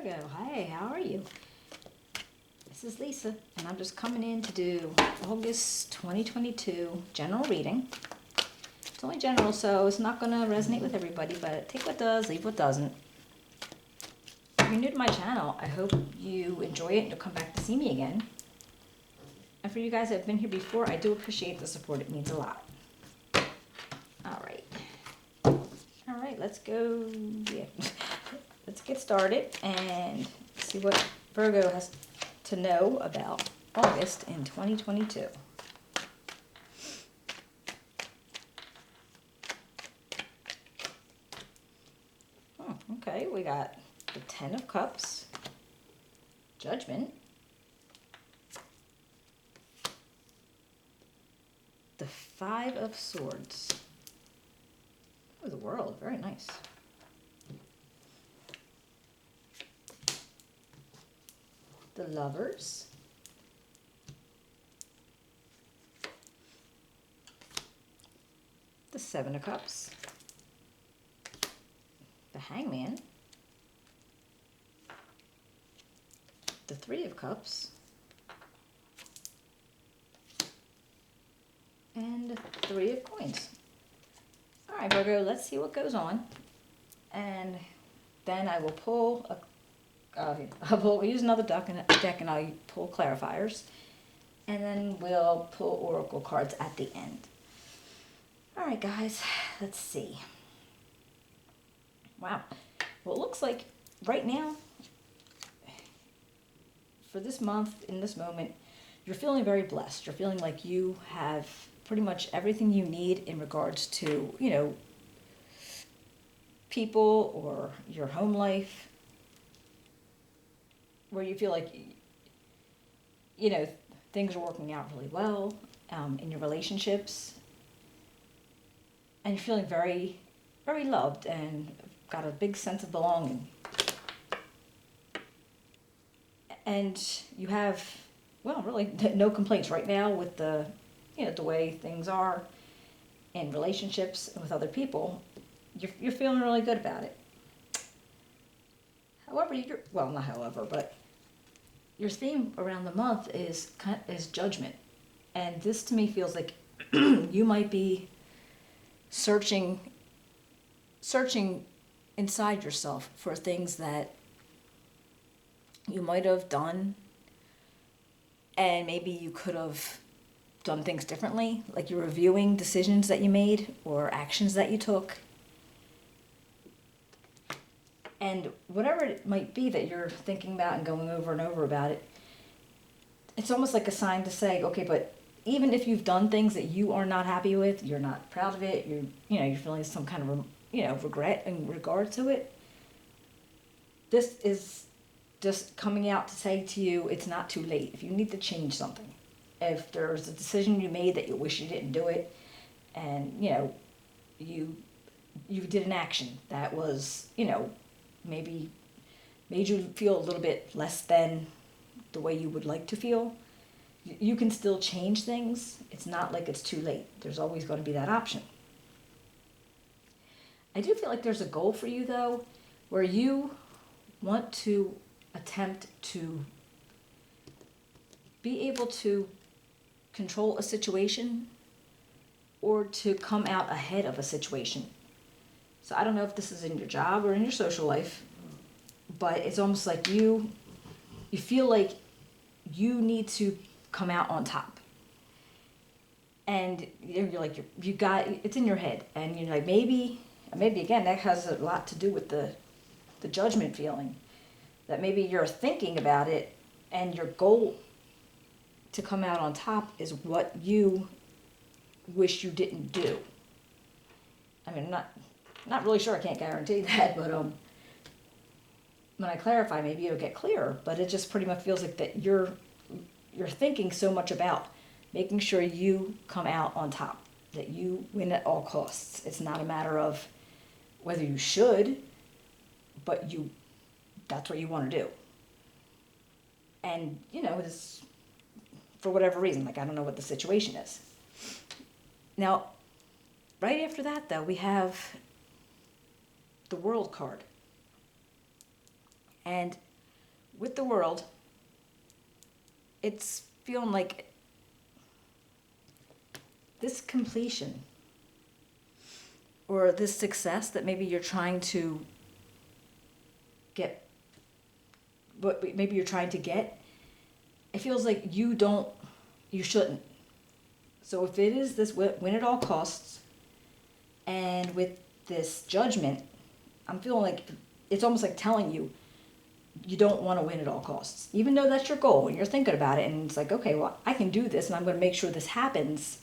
Virgo. Hi, how are you? This is Lisa, and I'm just coming in to do August 2022 general reading. It's only general, so it's not going to resonate with everybody, but take what does, leave what doesn't. If you're new to my channel, I hope you enjoy it and you'll come back to see me again. And for you guys that have been here before, I do appreciate the support. It means a lot. All right, let's go. Yeah. Let's get started and see what Virgo has to know about August in 2022. Okay, we got the Ten of Cups, Judgment, the Five of Swords. Oh, the World, very nice. The Lovers, the Seven of Cups, the Hangman, the Three of Cups, and Three of Coins. All right, Virgo, let's see what goes on. And then I will pull I'll use another deck and I'll pull clarifiers. And then we'll pull oracle cards at the end. All right, guys, let's see. Wow. Well, it looks like right now, for this month, in this moment, you're feeling very blessed. You're feeling like you have pretty much everything you need in regards to, people or your home life, where you feel like, things are working out really well in your relationships. And you're feeling very, very loved and got a big sense of belonging. And you have, well, really no complaints right now with the way things are in relationships and with other people. You're feeling really good about it. However, but your theme around the month is judgment. And this to me feels like you might be searching inside yourself for things that you might have done, and maybe you could have done things differently, like you're reviewing decisions that you made or actions that you took. And whatever it might be that you're thinking about and going over and over about it, it's almost like a sign to say, okay, but even if you've done things that you are not happy with, you're not proud of it, you're feeling some kind of regret in regard to it, this is just coming out to say to you, it's not too late. If you need to change something, if there's a decision you made that you wish you didn't do it, and you did an action that was maybe made you feel a little bit less than the way you would like to feel, you can still change things. It's not like it's too late. There's always going to be that option. I do feel like there's a goal for you, though, where you want to attempt to be able to control a situation or to come out ahead of a situation. So I don't know if this is in your job or in your social life, but it's almost like you feel like you need to come out on top. And you're like, it's in your head. And you're like, maybe again, that has a lot to do with the judgment feeling. That maybe you're thinking about it and your goal to come out on top is what you wish you didn't do. I mean, I'm not really sure, I can't guarantee that, but when I clarify, maybe it'll get clearer. But it just pretty much feels like that you're thinking so much about making sure you come out on top, that you win at all costs. It's not a matter of whether you should, but that's what you want to do. And, this, for whatever reason, like I don't know what the situation is. Now, right after that, though, we have the World card. And with the world, it's feeling like this completion or this success that maybe you're trying to get, what maybe you're trying to get, it feels like you shouldn't. So if it is this win at all costs, and with this judgment, I'm feeling like it's almost like telling you you don't want to win at all costs. Even though that's your goal and you're thinking about it and it's like, okay, well, I can do this and I'm going to make sure this happens.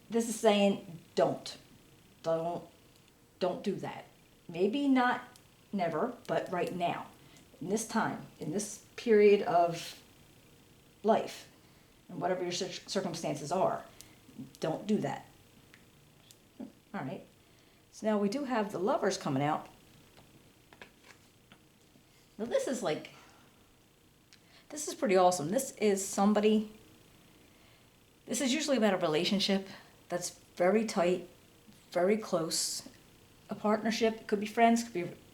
This is saying don't do that. Maybe not never, but right now, in this time, in this period of life, and whatever your circumstances are, don't do that. All right. So now we do have the Lovers coming out. Now this is pretty awesome. This is usually about a relationship that's very tight, very close, a partnership. It could be friends,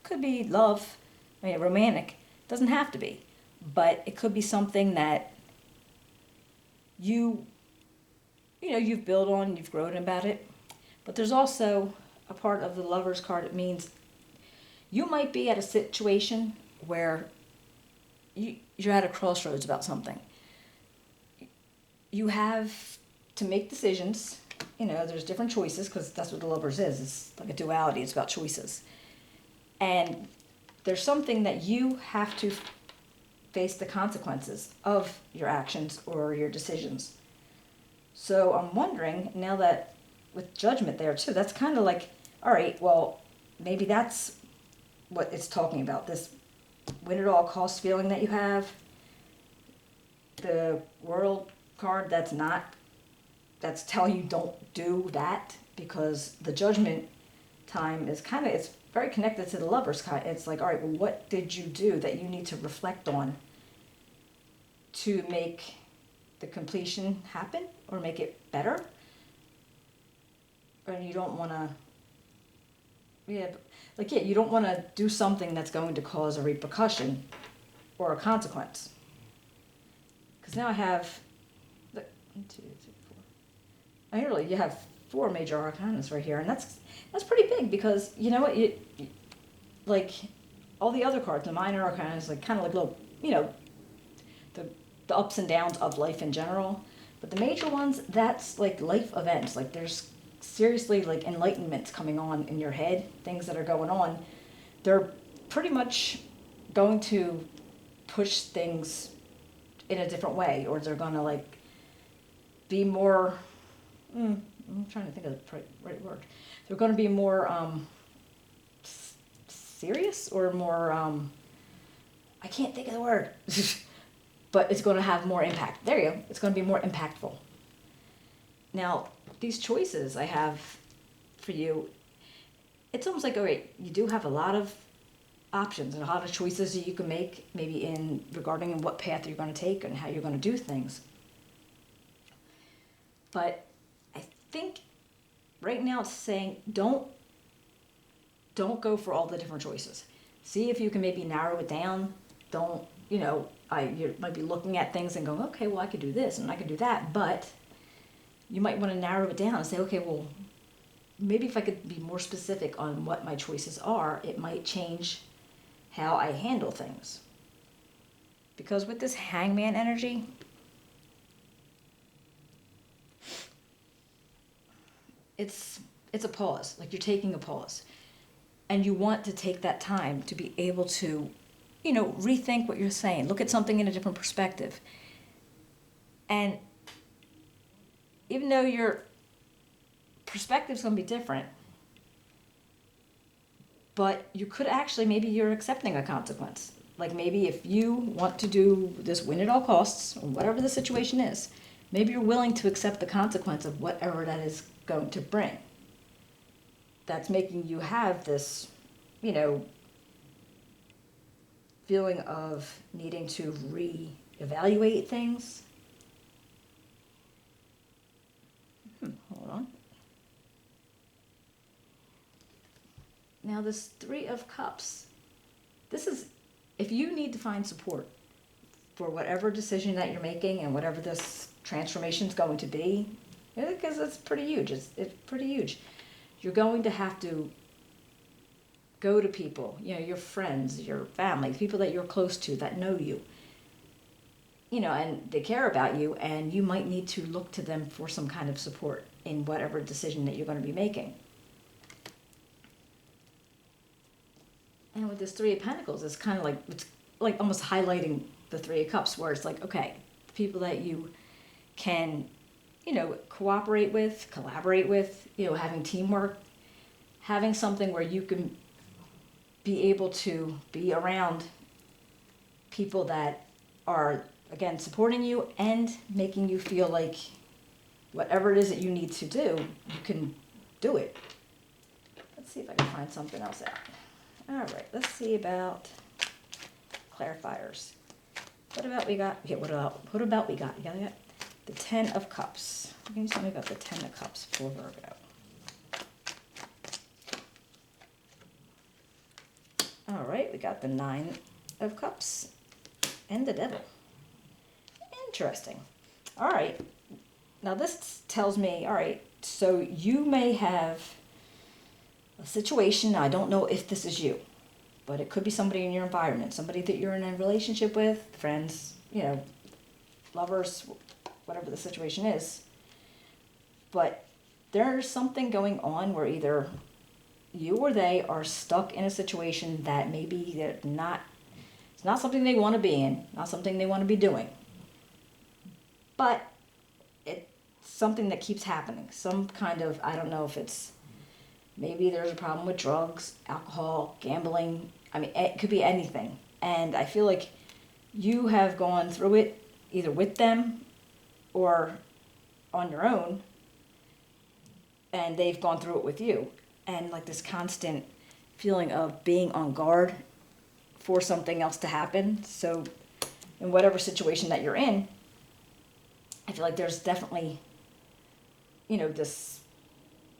could be love. I mean, romantic. It doesn't have to be, but it could be something that you've built on, you've grown about it. But there's also a part of the Lovers card. It means you might be at a situation where you're at a crossroads about something. You have to make decisions. There's different choices, because that's what the Lovers is. It's like a duality. It's about choices. And there's something that you have to face the consequences of your actions or your decisions. So I'm wondering, now that with judgment there too, that's kind of like, all right, well, maybe that's what it's talking about, this win at all costs feeling that you have. The World card, that's telling you don't do that, because the judgment time is it's very connected to the Lovers card. It's like, all right, well, what did you do that you need to reflect on to make the completion happen or make it better? And you don't want to, you don't want to do something that's going to cause a repercussion or a consequence. Because now I have, 1, 2, 3, 4. You have 4 major arcanas right here, and that's pretty big, because you know what, you like all the other cards, the minor arcanas, like kind of like little, the ups and downs of life in general. But the major ones, that's like life events. Like there's seriously like enlightenments coming on in your head, things that are going on. They're pretty much going to push things in a different way, or they're going to like be more, I'm trying to think of the right word. They're going to be more serious, or more, I can't think of the word. But it's going to have more impact. There you go. It's going to be more impactful. Now, these choices I have for you, it's almost like, all right, you do have a lot of options and a lot of choices that you can make, maybe regarding what path you're going to take and how you're going to do things. But I think right now it's saying don't go for all the different choices. See if you can maybe narrow it down. Don't, you might be looking at things and going, okay, well, I could do this and I could do that, but you might want to narrow it down and say, okay, well, maybe if I could be more specific on what my choices are, it might change how I handle things. Because with this Hangman energy, it's a pause, like you're taking a pause. And you want to take that time to be able to rethink what you're saying. Look at something in a different perspective. And even though your perspective's going to be different, but you could actually, maybe you're accepting a consequence. Like maybe if you want to do this win at all costs, or whatever the situation is, maybe you're willing to accept the consequence of whatever that is going to bring. That's making you have this, feeling of needing to re-evaluate things. Hold on. Now this 3 of Cups, this is if you need to find support for whatever decision that you're making and whatever this transformation is going to be, because it's pretty huge. It's pretty huge. You're going to have to go to people, your friends, your family, people that you're close to that know you, and they care about you, and you might need to look to them for some kind of support in whatever decision that you're going to be making. And with this Three of Pentacles, it's kind of like, it's like almost highlighting the Three of Cups, where it's like, okay, the people that you can, cooperate with, collaborate with, having teamwork, having something where you can be able to be around people that are, again, supporting you and making you feel like whatever it is that you need to do, you can do it. Let's see if I can find something else out. All right, let's see about clarifiers. What about we got? Yeah, what about we got? You got the Ten of Cups. Can you tell me about the Ten of Cups for Virgo? All right, we got the Nine of Cups and the Devil. Interesting. All right. Now this tells me, all right, so you may have a situation, I don't know if this is you, but it could be somebody in your environment, somebody that you're in a relationship with, friends, lovers, whatever the situation is. But there's something going on where either you or they are stuck in a situation that maybe it's not something they want to be in, not something they want to be doing. But it's something that keeps happening. Some kind of, I don't know if it's, maybe there's a problem with drugs, alcohol, gambling. I mean, it could be anything. And I feel like you have gone through it either with them or on your own, and they've gone through it with you. And like this constant feeling of being on guard for something else to happen. So in whatever situation that you're in, I feel like there's definitely, this,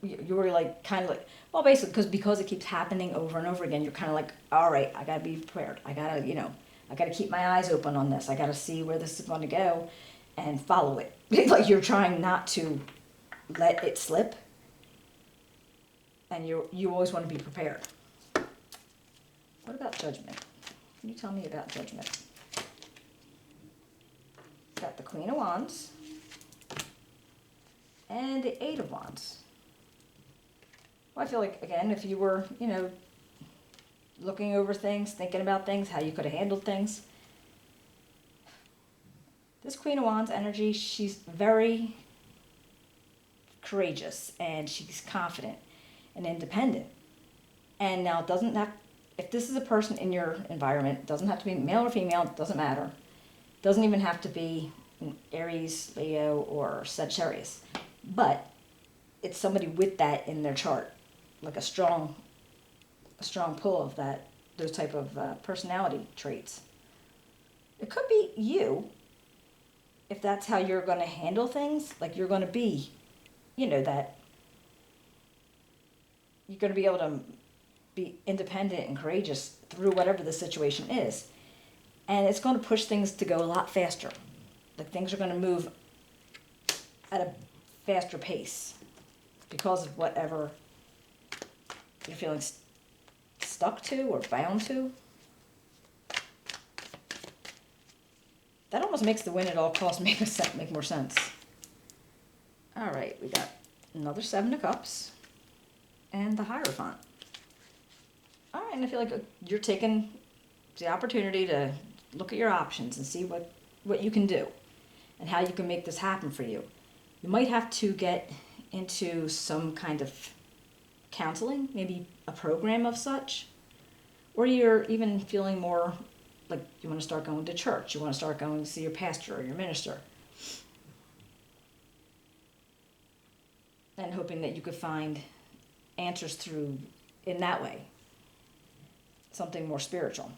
you're like kind of like, well, basically because it keeps happening over and over again, you're kind of like, all right, I gotta be prepared. I gotta keep my eyes open on this. I gotta see where this is going to go and follow it. It's like you're trying not to let it slip, and you always want to be prepared. What about Judgment? Can you tell me about Judgment? Got the Queen of Wands and the Eight of Wands. Well, I feel like, again, if you were, looking over things, thinking about things, how you could have handled things, this Queen of Wands energy, she's very courageous and she's confident and independent. And now it doesn't have, if this is a person in your environment, it doesn't have to be male or female, it doesn't matter. It doesn't even have to be Aries, Leo, or Sagittarius. But it's somebody with that in their chart, like a strong pull of those type of personality traits. It could be you, if that's how you're going to handle things, like you're going to be, that you're going to be able to be independent and courageous through whatever the situation is. And it's going to push things to go a lot faster. Like things are going to move at a faster pace because of whatever you're feeling stuck to or bound to. That almost makes the win at all costs make more sense. All right, we got another Seven of Cups and the Hierophant. All right, and I feel like you're taking the opportunity to look at your options and see what you can do and how you can make this happen for you. You might have to get into some kind of counseling, maybe a program of such, or you're even feeling more like you want to start going to church, you want to start going to see your pastor or your minister, and hoping that you could find answers through in that way, something more spiritual.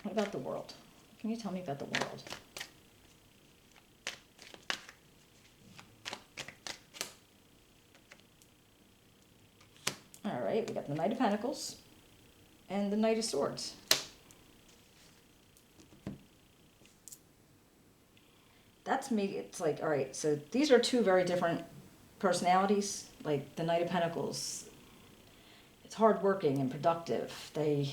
What about the world? Can you tell me about the world? All right, we got the Knight of Pentacles and the Knight of Swords. that's me. It's like, all right, so these are two very different personalities. Like the Knight of Pentacles, it's hardworking and productive. They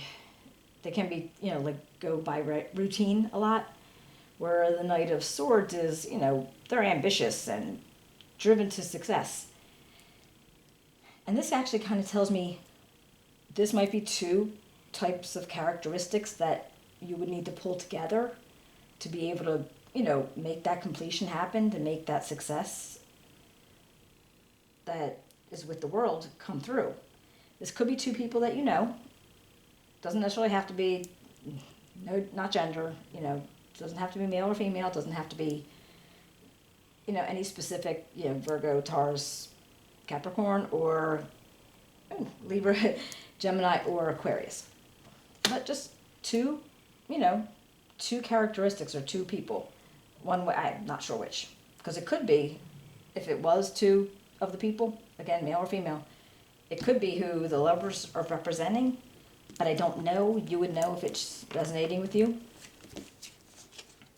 can be, like go by routine a lot. Where the Knight of Swords is, they're ambitious and driven to success. And this actually kind of tells me this might be two types of characteristics that you would need to pull together to be able to, make that completion happen, to make that success that is with the world come through. This could be two people that you know. Doesn't necessarily have to be, no, not gender, doesn't have to be male or female, doesn't have to be, any specific, Virgo, Taurus, Capricorn, or Libra, Gemini, or Aquarius. But just two, two characteristics or two people. One way, I'm not sure which. Because it could be, if it was two of the people, again, male or female, it could be who the Lovers are representing, but I don't know. You would know if it's resonating with you.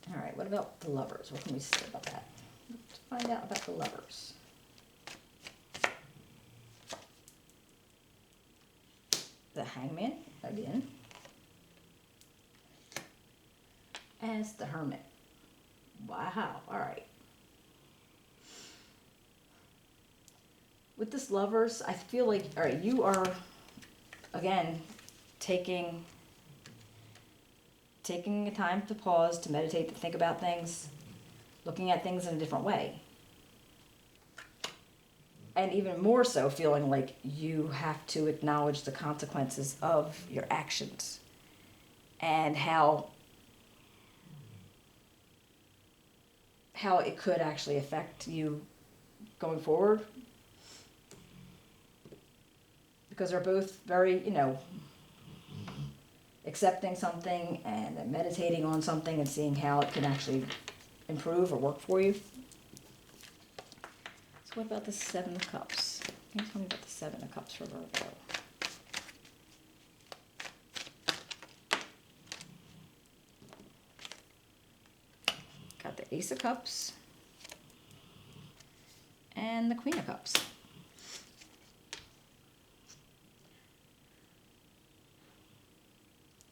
All right, what about the Lovers? What can we say about that? Let's find out about the Lovers. The Hangman, again. As the Hermit. Wow, all right. With this Lovers, I feel like, all right, you are, again, taking a time to pause, to meditate, to think about things, looking at things in a different way. And even more so feeling like you have to acknowledge the consequences of your actions and how it could actually affect you going forward. Because they're both very, accepting something and then meditating on something and seeing how it can actually improve or work for you. So what about the Seven of Cups? Can you tell me about the Seven of Cups for Virgo? Got the Ace of Cups and the Queen of Cups.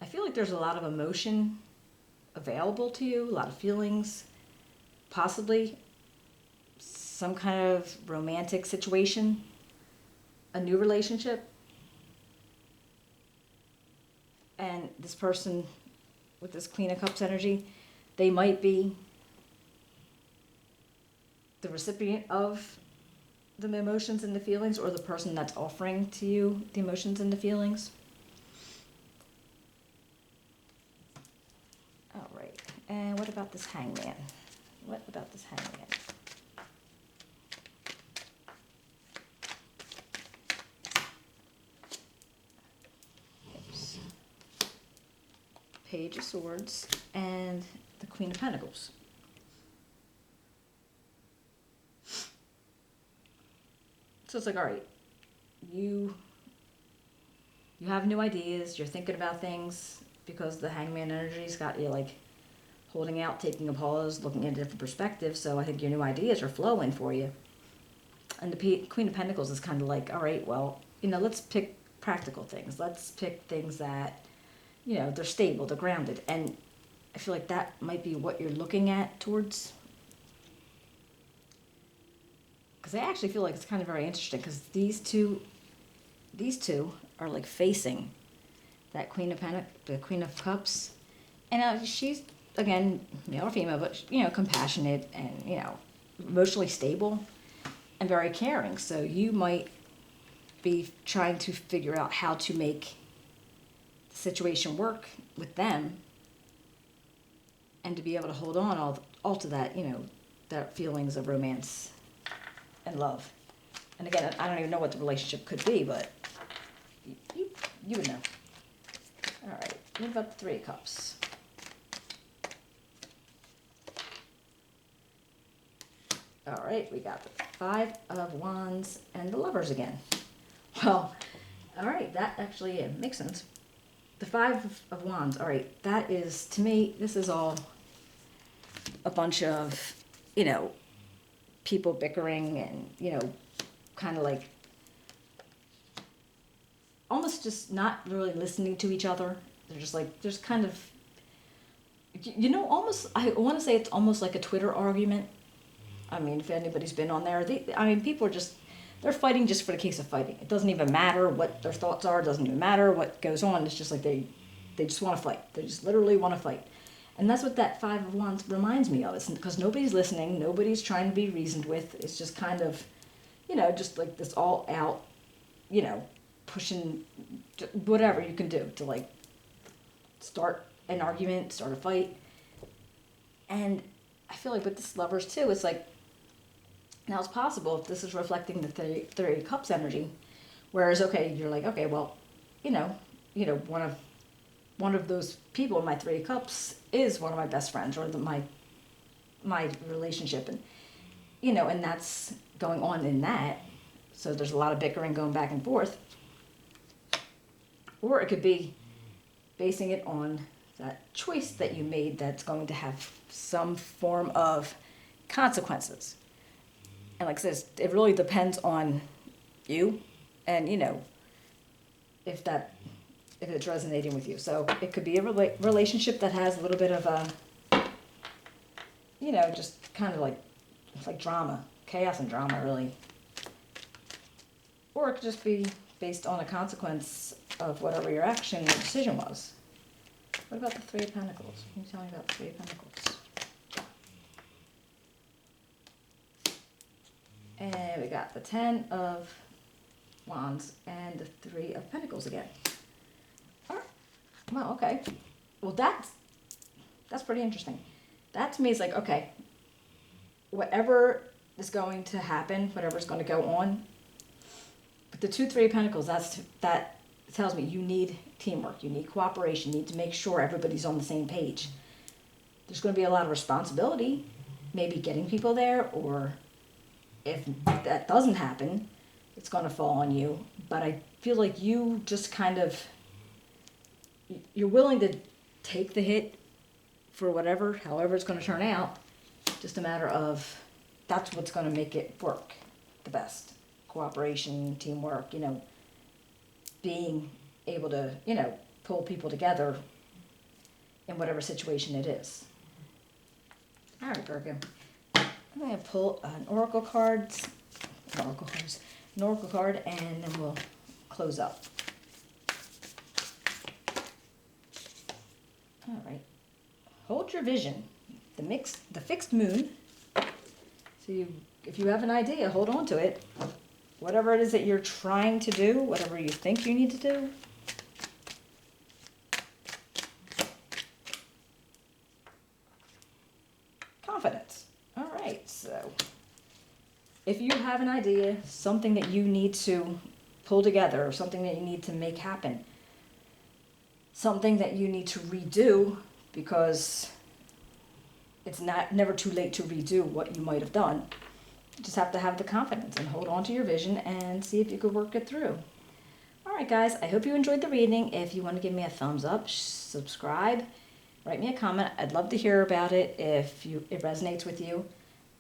I feel like there's a lot of emotion available to you, a lot of feelings, possibly some kind of romantic situation, a new relationship. And this person with this Queen of Cups energy, they might be the recipient of the emotions and the feelings, or the person that's offering to you the emotions and the feelings. All right, and what about this Hangman? What about this Hangman? Oops. Page of Swords and the Queen of Pentacles. So it's like, all right, you have new ideas, you're thinking about things, because the Hangman energy's got you like holding out, taking a pause, looking at a different perspective. So I think your new ideas are flowing for you. And the Queen of Pentacles is kind of like, all right, well, let's pick practical things. Let's pick things that, they're stable, they're grounded. And I feel like that might be what you're looking at towards. Because I actually feel like it's kind of very interesting, because these two are like facing that the Queen of Cups. And she's, again, male or female, but, compassionate and, emotionally stable and very caring. So you might be trying to figure out how to make the situation work with them and to be able to hold on all to that, that feelings of romance and love. And again, I don't even know what the relationship could be, but you would know. All right, what about the Three of Cups? All right, we got the Five of Wands and the Lovers again. Well, all right, that actually makes sense. The Five of Wands, all right, that is, to me, this is all a bunch of you know, people bickering and, you know, kind of like almost just not really listening to each other. They're just like, there's kind of, you know, almost, I want to say it's almost like a Twitter argument. I mean, if anybody's been on there, people are just, they're fighting just for the case of fighting. It doesn't even matter what their thoughts are. It doesn't even matter what goes on. It's just like they just want to fight. They just literally want to fight. And that's what that Five of Wands reminds me of. It's because nobody's listening. Nobody's trying to be reasoned with. It's just kind of, you know, just like this all out, you know, pushing whatever you can do to like start an argument, start a fight. And I feel like with this Lovers too, it's like, now it's possible if this is reflecting the Three of Cups energy, whereas, okay, you're like, okay, well, you know, one of those people in my Three of Cups is one of my best friends, or my relationship, and you know, and that's going on in that. So there's a lot of bickering going back and forth. Or it could be basing it on that choice that you made that's going to have some form of consequences. And like I said, it really depends on you and, you know, if it's resonating with you. So it could be a relationship that has a little bit of a, you know, just kind of like, it's like drama, chaos and drama, really. Or it could just be based on a consequence of whatever your action or decision was. What about the Three of Pentacles? Can you tell me about the Three of Pentacles? And we got the Ten of Wands and the Three of Pentacles again. All right. Well, okay. Well, that's pretty interesting. That to me is like, okay, whatever is going to happen, whatever's going to go on, but the Three of Pentacles, that tells me you need teamwork, you need cooperation, you need to make sure everybody's on the same page. There's going to be a lot of responsibility, maybe getting people there, or if that doesn't happen, it's going to fall on you. But I feel like you just kind of, you're willing to take the hit for however it's going to turn out. Just a matter of, that's what's going to make it work the best. Cooperation, teamwork, you know, being able to, you know, pull people together in whatever situation it is. All right, Virgo. I'm going to pull an oracle card, and then we'll close up. All right. Hold your vision. The fixed moon. So if you have an idea, hold on to it. Whatever it is that you're trying to do, whatever you think you need to do. Confidence. All right, so if you have an idea, something that you need to pull together, or something that you need to make happen, something that you need to redo, because it's never too late to redo what you might have done. You just have to have the confidence and hold on to your vision and see if you could work it through. All right, guys, I hope you enjoyed the reading. If you want to give me a thumbs up, subscribe, write me a comment. I'd love to hear about it if it resonates with you.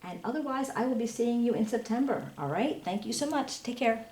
And otherwise, I will be seeing you in September. All right, thank you so much. Take care.